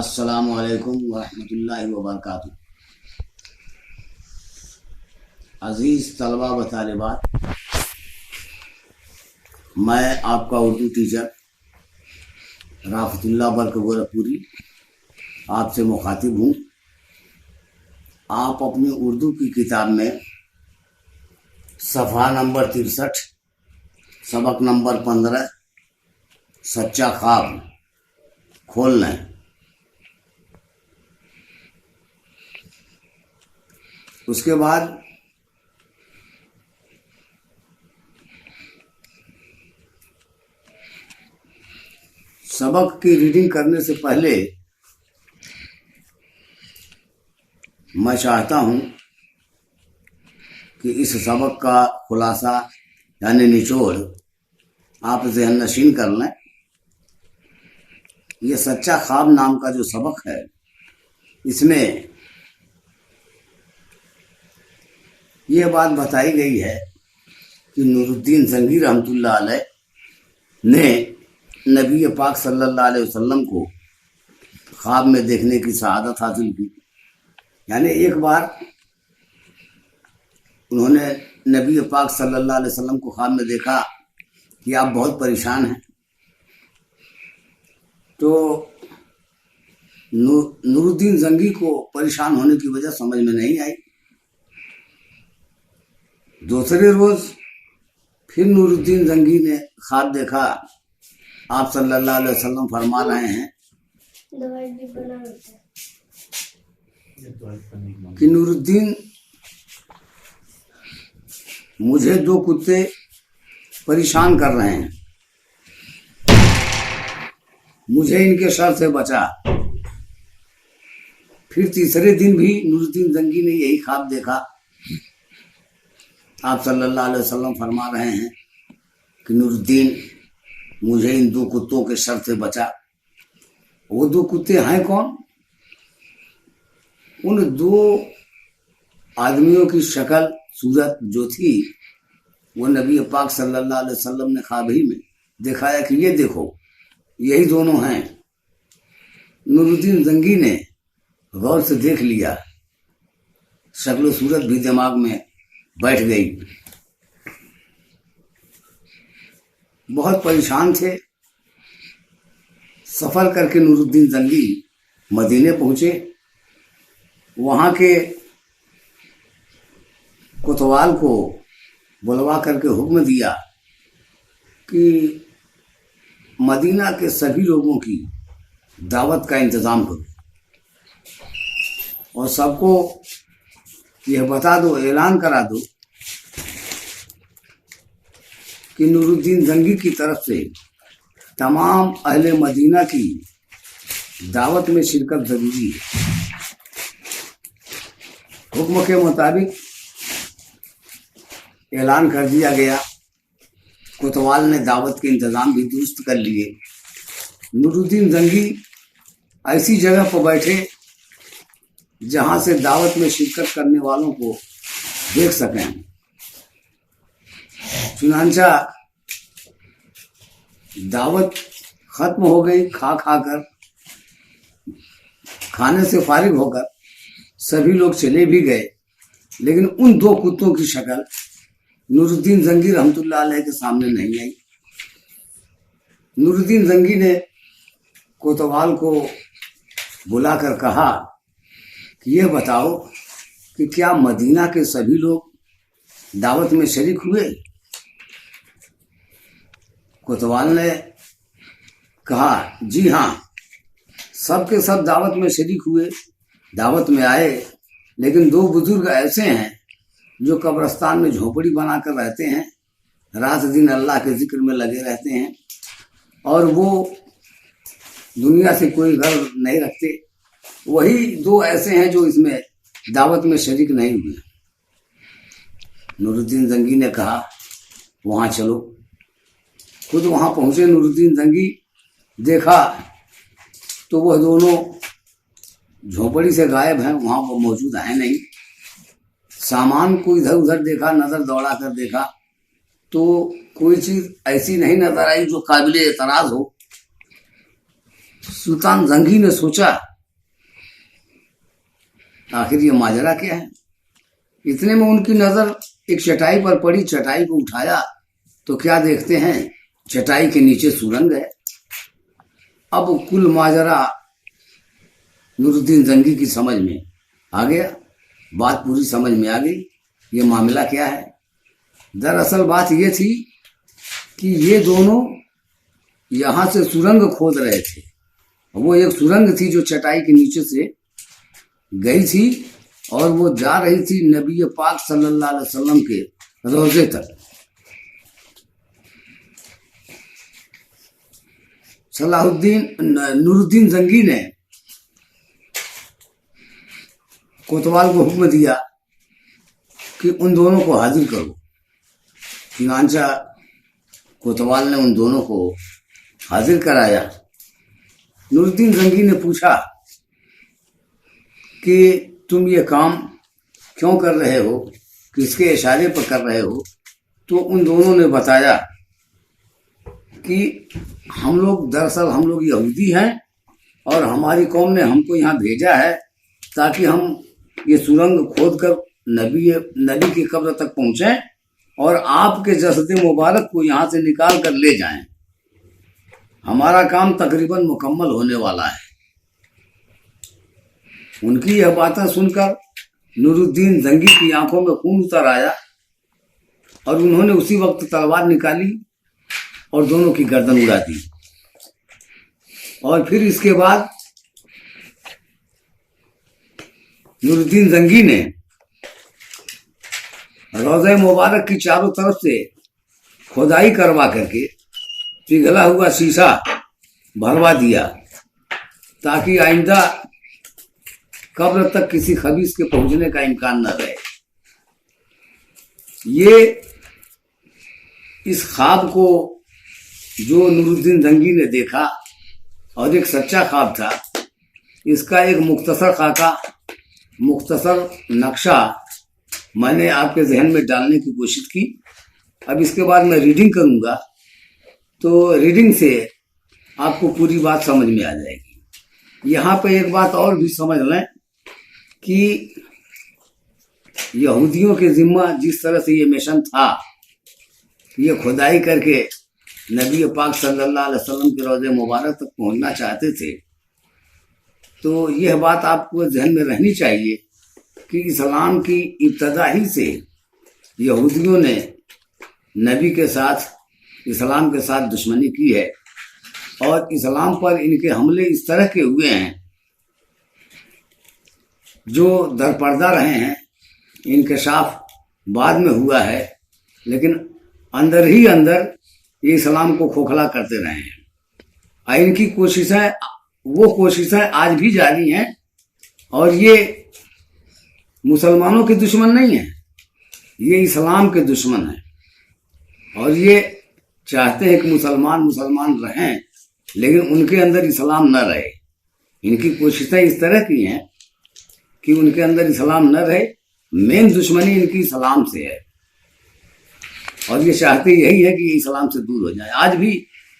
السلام علیکم ورحمۃ اللہ وبرکاتہ۔ عزیز طلبہ و طالبات، میں آپ کا اردو ٹیچر رافت اللہ برق گورکھپوری آپ سے مخاطب ہوں۔ آپ اپنی اردو کی کتاب میں صفحہ نمبر 63 سبق نمبر 15 سچا خواب کھول لیں۔ اس کے بعد سبق کی ریڈنگ کرنے سے پہلے میں چاہتا ہوں کہ اس سبق کا خلاصہ یعنی نچوڑ آپ ذہن نشین کر لیں۔ یہ سچا خواب نام کا جو سبق ہے، اس میں یہ بات بتائی گئی ہے کہ نور الدین زنگی رحمۃ اللہ علیہ نے نبی پاک صلی اللہ علیہ وسلم کو خواب میں دیکھنے کی سعادت حاصل کی۔ یعنی ایک بار انہوں نے نبی پاک صلی اللہ علیہ وسلم کو خواب میں دیکھا کہ آپ بہت پریشان ہیں، تو نور الدین زنگی کو پریشان ہونے کی وجہ سمجھ میں نہیں آئی۔ دوسرے روز پھر نور الدین زنگی نے خواب دیکھا، آپ صلی اللہ علیہ وسلم فرما رہے ہیں کہ نور الدین، مجھے دو کتے پریشان کر رہے ہیں، مجھے ان کے شر سے بچا۔ پھر تیسرے دن بھی نور الدین زنگی نے یہی خواب دیکھا، آپ صلی اللہ علیہ وسلم فرما رہے ہیں کہ نور الدین، مجھے ان دو کتوں کے شر سے بچا۔ وہ دو کتے ہیں کون؟ ان دو آدمیوں کی شکل صورت جو تھی، وہ نبی پاک صلی اللہ علیہ وسلم نے خواب ہی میں دکھایا کہ یہ دیکھو، یہی دونوں ہیں۔ نور الدین زنگی نے غور سے دیکھ لیا، شکل و صورت بھی دماغ میں بیٹھ گئی۔ بہت پریشان تھے۔ سفر کر کے نور الدین زنگی مدینے پہنچے۔ وہاں کے کوتوال کو بلوا کر کے حکم دیا کہ مدینہ کے سبھی لوگوں کی دعوت کا انتظام کرو اور سب کو یہ بتا دو، اعلان کرا دو کہ نور الدین زنگی کی طرف سے تمام اہل مدینہ کی دعوت میں شرکت ضروری ہے۔ حکم کے مطابق اعلان کر دیا گیا۔ کوتوال نے دعوت کے انتظام بھی درست کر لیے۔ نور الدین زنگی ایسی جگہ پر بیٹھے جہاں سے دعوت میں شرکت کرنے والوں کو دیکھ سکیں۔ چنانچہ دعوت ختم ہو گئی، کھا کر کھانے سے فارغ ہو کر سبھی لوگ چلے بھی گئے، لیکن ان دو کتوں کی شکل نور الدین زنگی رحمۃ اللہ علیہ کے سامنے نہیں آئی۔ نور الدین زنگی نے کوتوال کو بلا کر کہا کہ یہ بتاؤ کہ کیا مدینہ کے سبھی لوگ دعوت میں شریک ہوئے؟ کوتوال نے کہا جی ہاں، سب کے سب دعوت میں شریک ہوئے، دعوت میں آئے، لیکن دو بزرگ ایسے ہیں جو قبرستان میں جھونپڑی بنا کر رہتے ہیں، رات دن اللہ کے ذکر میں لگے رہتے ہیں، اور وہ دنیا سے کوئی غرض نہیں رکھتے۔ وہی دو ایسے ہیں جو اس میں دعوت میں شریک نہیں ہوئے۔ نور الدین زنگی نے کہا وہاں چلو۔ خود وہاں پہنچے نور الدین زنگی، دیکھا تو وہ دونوں جھونپڑی سے غائب ہیں، وہاں وہ موجود ہیں نہیں۔ سامان کو ادھر ادھر دیکھا، نظر دوڑا کر دیکھا تو کوئی چیز ایسی نہیں نظر آئی جو قابل اعتراض ہو۔ سلطان زنگی نے سوچا आखिर ये माजरा क्या है। इतने में उनकी नजर एक चटाई पर पड़ी, चटाई को उठाया तो क्या देखते हैं, चटाई के नीचे सुरंग है। अब कुल माजरा नूरुद्दीन जंगी की समझ में आ गया, बात पूरी समझ में आ गई, ये मामला क्या है। दरअसल बात ये थी कि ये दोनों यहाँ से सुरंग खोद रहे थे। वो एक सुरंग थी जो चटाई के नीचे से गई थी और वो जा रही थी नबी पाक सल्लल्लाहु अलैहि वसल्लम के रोजे तक। नूरुद्दीन जंगी ने कोतवाल को हुक्म दिया कि उन दोनों को हाजिर करो। चुनांचा कोतवाल ने उन दोनों को हाजिर कराया। नूरुद्दीन जंगी ने पूछा कि तुम ये काम क्यों कर रहे हो, किसके इशारे पर कर रहे हो। तो उन दोनों ने बताया कि दरअसल हम लोग यहूदी हैं और हमारी कौम ने हमको यहाँ भेजा है ताकि हम ये सुरंग खोद कर नबी की कब्र तक पहुंचें और आपके जसद मुबारक को यहाँ से निकाल कर ले जाएं। हमारा काम तकरीबन मुकम्मल होने वाला है। उनकी यह बातें सुनकर नूरुद्दीन जंगी की आंखों में खून उतर आया और उन्होंने उसी वक्त तलवार निकाली और दोनों की गर्दन उड़ा दी। और फिर इसके बाद नूरुद्दीन जंगी ने रोज़े मुबारक की चारों तरफ से खुदाई करवा करके पिघला हुआ शीशा भरवा दिया ताकि आइंदा कब्र तक किसी खबीस के पहुंचने का इम्कान न रहे। ये इस ख्वाब को जो नूरुद्दीन जंगी ने देखा और एक सच्चा ख्वाब था, इसका एक मुख्तसर नक्शा मैंने आपके जहन में डालने की कोशिश की। अब इसके बाद मैं रीडिंग करूंगा तो रीडिंग से आपको पूरी बात समझ में आ जाएगी। यहाँ पे एक बात और भी समझ लें कि यहूदियों के जिम्मा जिस तरह से ये मिशन था, ये खुदाई करके नबी पाक सल्लल्लाहु अलैहि वसल्लम के रोज़े मुबारक तक पहुंचना चाहते थे, तो यह बात आपको जहन में रहनी चाहिए कि इस्लाम की इब्तदा ही से यहूदियों ने नबी के साथ, इस्लाम के साथ दुश्मनी की है और इस्लाम पर इनके हमले इस तरह के हुए हैं जो दरपर्दा रहे हैं। इंकशाफ बाद में हुआ है, लेकिन अंदर ही अंदर ये इस्लाम को खोखला करते रहे हैं। और इनकी कोशिशें आज भी जारी हैं और ये मुसलमानों के दुश्मन नहीं है, ये इस्लाम के दुश्मन हैं और ये चाहते हैं कि मुसलमान रहें लेकिन उनके अंदर इस्लाम न रहे। इनकी कोशिशें इस तरह की हैं कि उनके अंदर इस्लाम न रहे। मेन दुश्मनी इनकी इस्लाम से है और ये चाहते यही है कि ये इस्लाम से दूर हो जाए। आज भी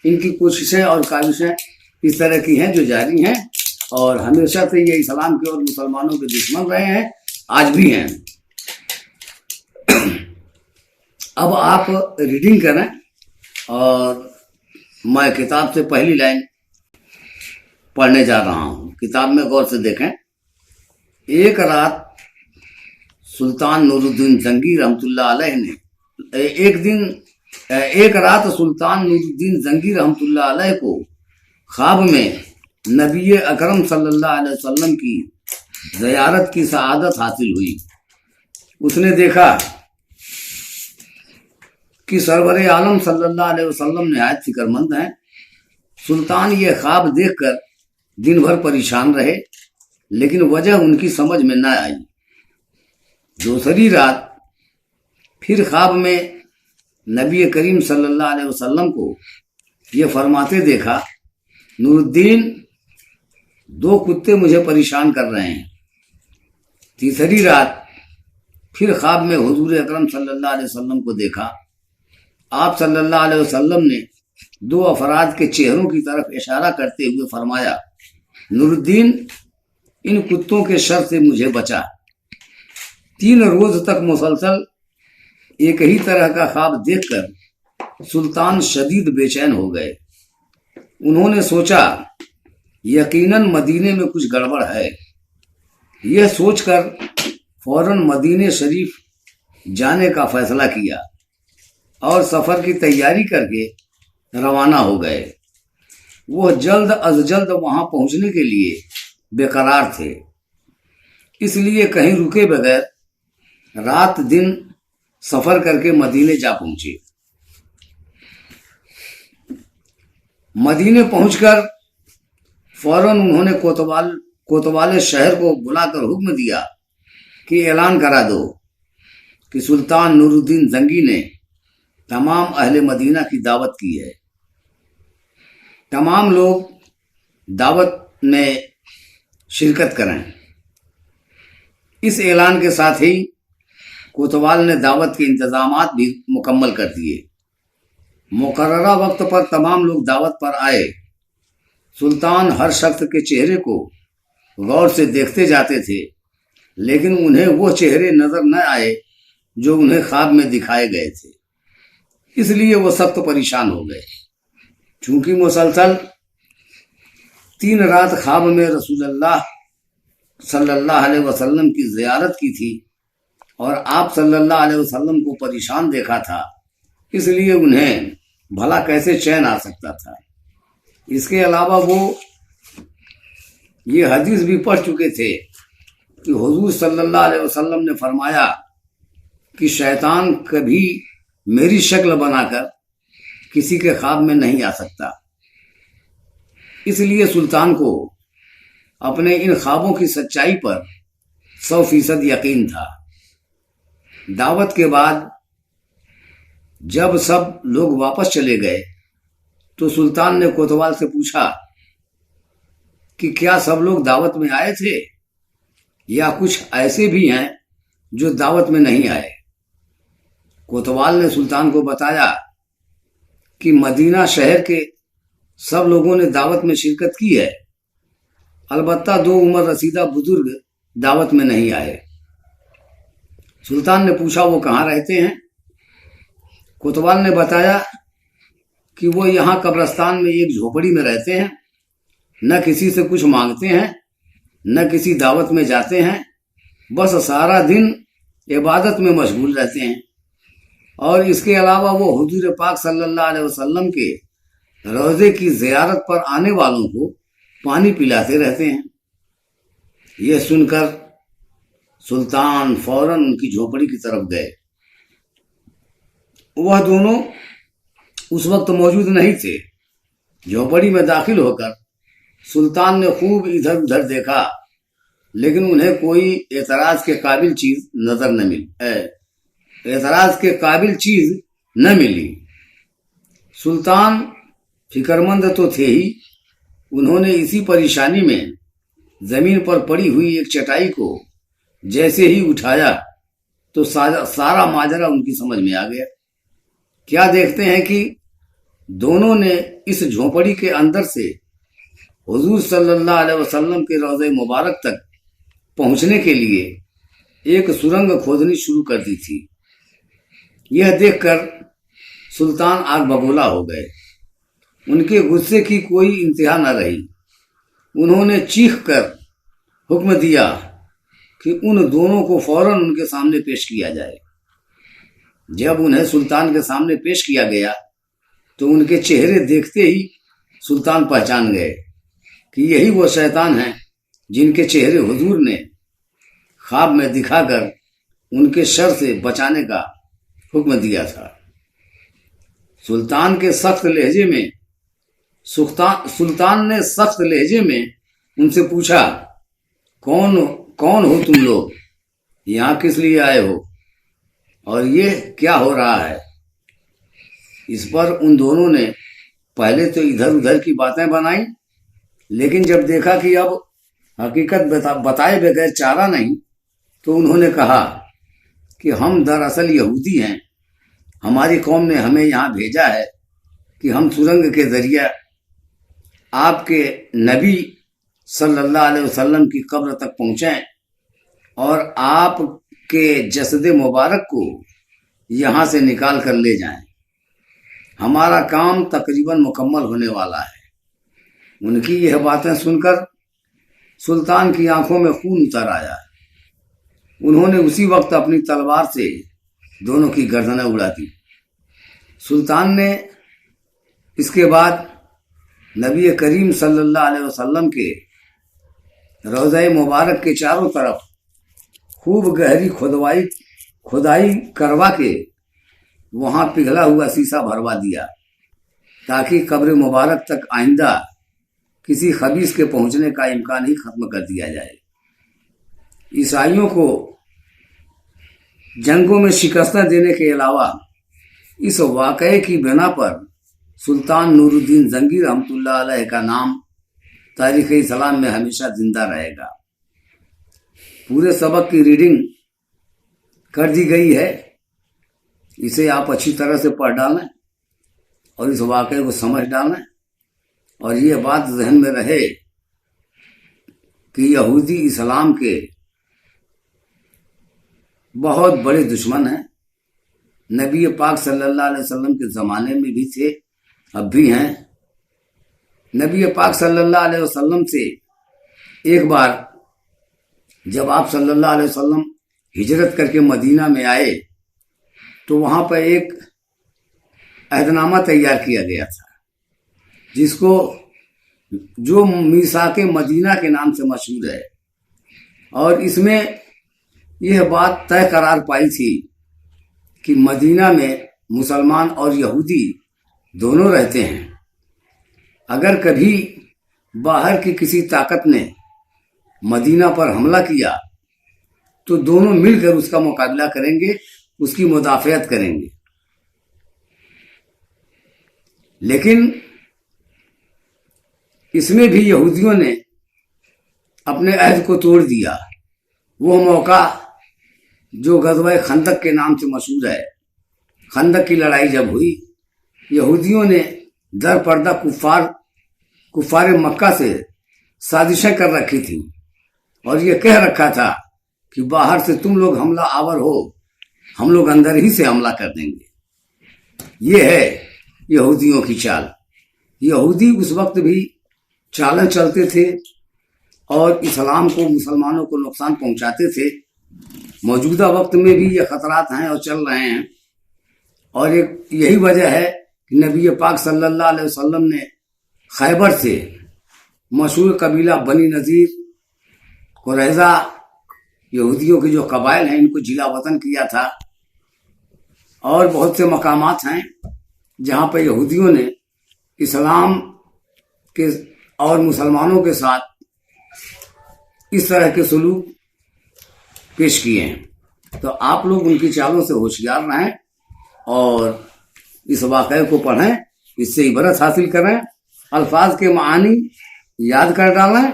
इनकी कोशिशें और काविशें इस तरह की हैं जो जारी हैं और हमेशा से ये इस्लाम के और मुसलमानों के दुश्मन रहे हैं, आज भी हैं। अब आप रीडिंग करें और मैं किताब से पहली लाइन पढ़ने जा रहा हूँ। किताब में गौर से देखें। एक रात सुल्तान नूरुद्दीन जंगी रहमतुल्लाह अलैह ने एक रात सुल्तान नूरुद्दीन जंगी रहमतुल्लाह अलैह को ख्वाब में नबी अकरम सल्लल्लाहु अलैहि वसल्लम की ज़ियारत की सआदत हासिल हुई। उसने देखा कि सरवर आलम सल्लल्लाहु अलैहि वसल्लम निहायत फिक्रमंद हैं। सुल्तान ये ख्वाब देखकर दिन भर परेशान रहे, लेकिन वजह उनकी समझ में न आई। दूसरी रात फिर ख्वाब में नबी करीम सल्लल्लाहु अलैहि वसल्लम को ये फरमाते देखा, नूरुद्दीन, 2 कुत्ते मुझे परेशान कर रहे हैं। तीसरी रात फिर ख्वाब में हुजूर अकरम सल्लल्लाहु अलैहि वसल्लम को देखा। आप सल्लल्लाहु अलैहि वसल्लम ने 2 अफराद के चेहरों की तरफ इशारा करते हुए फरमाया, नूरुद्दीन, इन कुत्तों के शर से मुझे बचा। 3 रोज तक मुसलसल एक ही तरह का ख्वाब देखकर सुल्तान शदीद बेचैन हो गए। उन्होंने सोचा यकीनन मदीने में कुछ गड़बड़ है। यह सोचकर फौरन मदीने शरीफ जाने का फैसला किया और सफर की तैयारी करके रवाना हो गए। वो जल्द अज जल्द वहां पहुंचने के लिए बेकरार थे, इसलिए कहीं रुके बगैर रात दिन सफर करके मदीने जा पहुंचे। मदीने पहुंचकर फौरन उन्होंने कोतवाल शहर को बुलाकर हुक्म दिया कि ऐलान करा दो कि सुल्तान नूरुद्दीन जंगी ने तमाम अहले मदीना की दावत की है। तमाम लोग दावत में शिरकत करें। इस ऐलान के साथ ही कोतवाल ने दावत के इंतजामात भी मुकम्मल कर दिए। मुकर्ररा वक्त पर तमाम लोग दावत पर आए। सुल्तान हर शख्स के चेहरे को गौर से देखते जाते थे, लेकिन उन्हें वो चेहरे नजर न आए जो उन्हें ख्वाब में दिखाए गए थे। इसलिए वो सख्त परेशान हो गए। चूंकि मुसलसल 3 रात ख्वाब में रसूलुल्लाह सल्लल्लाहु अलैहि वसल्लम की ज़ियारत की थी और आप सल्लल्लाहु अलैहि वसल्लम को परेशान देखा था, इसलिए उन्हें भला कैसे चैन आ सकता था। इसके अलावा वो ये हदीस भी पढ़ चुके थे कि हुजूर सल्लल्लाहु अलैहि वसल्लम ने फरमाया कि शैतान कभी मेरी शक्ल बनाकर किसी के ख्वाब में नहीं आ सकता। इसलिए सुल्तान को अपने इन ख्वाबों की सच्चाई पर 100% यकीन था। दावत के बाद जब सब लोग वापस चले गए तो सुल्तान ने कोतवाल से पूछा कि क्या सब लोग दावत में आए थे या कुछ ऐसे भी हैं जो दावत में नहीं आए। कोतवाल ने सुल्तान को बताया कि मदीना शहर के सब लोगों ने दावत में शिरकत की है, अलबत्ता 2 उम्र रसीदा बुजुर्ग दावत में नहीं आए। सुल्तान ने पूछा वो कहाँ रहते हैं। कोतवाल ने बताया कि वो यहाँ कब्रिस्तान में एक झोपड़ी में रहते हैं, न किसी से कुछ मांगते हैं न किसी दावत में जाते हैं, बस सारा दिन इबादत में मशगूल रहते हैं। और इसके अलावा वो हुजूर पाक सल्लल्लाहु अलैहि वसल्लम के रोज़े की ज़ियारत पर आने वालों को पानी पिलाते रहते हैं। यह सुनकर सुल्तान फौरन उनकी झोपड़ी की तरफ गए। वह दोनों उस वक्त मौजूद नहीं थे। झोपड़ी में दाखिल होकर सुल्तान ने खूब इधर उधर देखा, लेकिन उन्हें कोई एतराज के काबिल चीज न मिली। सुल्तान फिक्रमंद तो थे ही, उन्होंने इसी परेशानी में जमीन पर पड़ी हुई एक चटाई को जैसे ही उठाया तो सारा माजरा उनकी समझ में आ गया। क्या देखते हैं कि दोनों ने इस झोपड़ी के अंदर से हुजूर सल्लल्लाहु अलैहि वसल्लम के रोज़े मुबारक तक पहुंचने के लिए एक सुरंग खोदनी शुरू कर दी थी। यह देखकर सुल्तान आग बबूला हो गए। उनके गुस्से की कोई इंतहा न रही। उन्होंने चीख कर हुक्म दिया कि उन दोनों को फौरन उनके सामने पेश किया जाए। जब उन्हें सुल्तान के सामने पेश किया गया तो उनके चेहरे देखते ही सुल्तान पहचान गए कि यही वो शैतान हैं जिनके चेहरे हुजूर ने ख्वाब में दिखाकर उनके शर से बचाने का हुक्म दिया था। सुल्तान ने सख्त लहजे में उनसे पूछा, कौन हो तुम लोग, यहाँ किस लिए आए हो और ये क्या हो रहा है। इस पर उन दोनों ने पहले तो इधर उधर की बातें बनाई, लेकिन जब देखा कि अब हकीकत बताए बगैर चारा नहीं, तो उन्होंने कहा कि हम दरअसल यहूदी हैं। हमारी कौम ने हमें यहाँ भेजा है कि हम सुरंग के जरिए आपके नबी صلی اللہ علیہ وسلم کی قبر تک پہنچیں اور آپ کے جسد مبارک کو یہاں سے نکال کر لے جائیں. ہمارا کام تقریباً مکمل ہونے والا ہے. ان کی یہ باتیں سن کر سلطان کی آنکھوں میں خون اتر آیا. انہوں نے اسی وقت اپنی تلوار سے دونوں کی گردنیں اڑا دی. سلطان نے اس کے بعد نبی کریم صلی اللہ علیہ وسلم کے روضہ مبارک کے چاروں طرف خوب گہری کھدائی کروا کے وہاں پگھلا ہوا سیسا بھروا دیا تاکہ قبر مبارک تک آئندہ کسی خبیث کے پہنچنے کا امکان ہی ختم کر دیا جائے. عیسائیوں کو جنگوں میں شکستیں دینے کے علاوہ اس واقعے کی بنا پر سلطان نور الدین زنگی رحمۃ اللہ علیہ کا نام تاریخ اسلام میں ہمیشہ زندہ رہے گا. پورے سبق کی ریڈنگ کر دی گئی ہے. اسے آپ اچھی طرح سے پڑھ ڈالیں اور اس واقعے کو سمجھ ڈالیں اور یہ بات ذہن میں رہے کہ یہودی اسلام کے بہت بڑے دشمن ہیں. نبی پاک صلی اللہ علیہ وسلم کے زمانے میں بھی تھے، اب بھی ہیں. نبی پاک صلی اللہ علیہ وسلم سے ایک بار جب آپ صلی اللہ علیہ وسلم ہجرت کر کے مدینہ میں آئے تو وہاں پر ایک عہد نامہ تیار کیا گیا تھا جس کو جو میثاق مدینہ کے نام سے مشہور ہے، اور اس میں یہ بات طے قرار پائی تھی کہ مدینہ میں مسلمان اور یہودی دونوں رہتے ہیں. اگر کبھی باہر کی کسی طاقت نے مدینہ پر حملہ کیا تو دونوں مل کر اس کا مقابلہ کریں گے، اس کی مدافعت کریں گے. لیکن اس میں بھی یہودیوں نے اپنے عہد کو توڑ دیا. وہ موقع جو غزوہ خندق کے نام سے مشہور ہے، خندق کی لڑائی جب ہوئی، یہودیوں نے در پردہ کفار مکہ سے سازشیں کر رکھی تھیں اور یہ کہہ رکھا تھا کہ باہر سے تم لوگ حملہ آور ہو، ہم لوگ اندر ہی سے حملہ کر دیں گے. یہ ہے یہودیوں کی چال. یہودی اس وقت بھی چالیں چلتے تھے اور اسلام کو، مسلمانوں کو نقصان پہنچاتے تھے. موجودہ وقت میں بھی یہ خطرات ہیں اور چل رہے ہیں، اور یہی وجہ ہے کہ نبی پاک صلی اللہ علیہ وسلم نے خیبر سے مشہور قبیلہ بنی نذیر، قریظہ، یہودیوں کے جو قبائل ہیں، ان کو جلا وطن کیا تھا. اور بہت سے مقامات ہیں جہاں پہ یہودیوں نے اسلام کے اور مسلمانوں کے ساتھ اس طرح کے سلوک پیش کیے ہیں. تو آپ لوگ ان کی چالوں سے ہوشیار رہیں اور اس واقعے کو پڑھیں، اس سے عبرت حاصل کریں، الفاظ کے معانی یاد کر ڈالیں،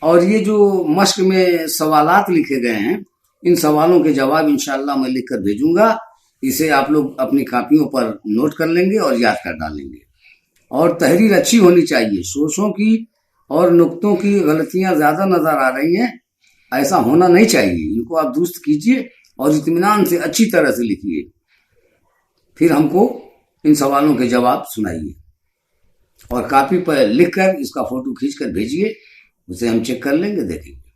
اور یہ جو مشق میں سوالات لکھے گئے ہیں، ان سوالوں کے جواب انشاءاللہ میں لکھ کر بھیجوں گا. اسے آپ لوگ اپنی کاپیوں پر نوٹ کر لیں گے اور یاد کر ڈالیں گے. اور تحریر اچھی ہونی چاہیے. شوشوں کی اور نقطوں کی غلطیاں زیادہ نظر آ رہی ہیں، ایسا ہونا نہیں چاہیے. ان کو آپ درست کیجئے اور اطمینان سے اچھی طرح سے لکھیے. پھر ہم کو ان سوالوں کے جواب سنائیے اور کاپی پر لکھ کر اس کا فوٹو کھینچ کر بھیجیے. اسے ہم چیک کر لیں گے، دیکھیں گے.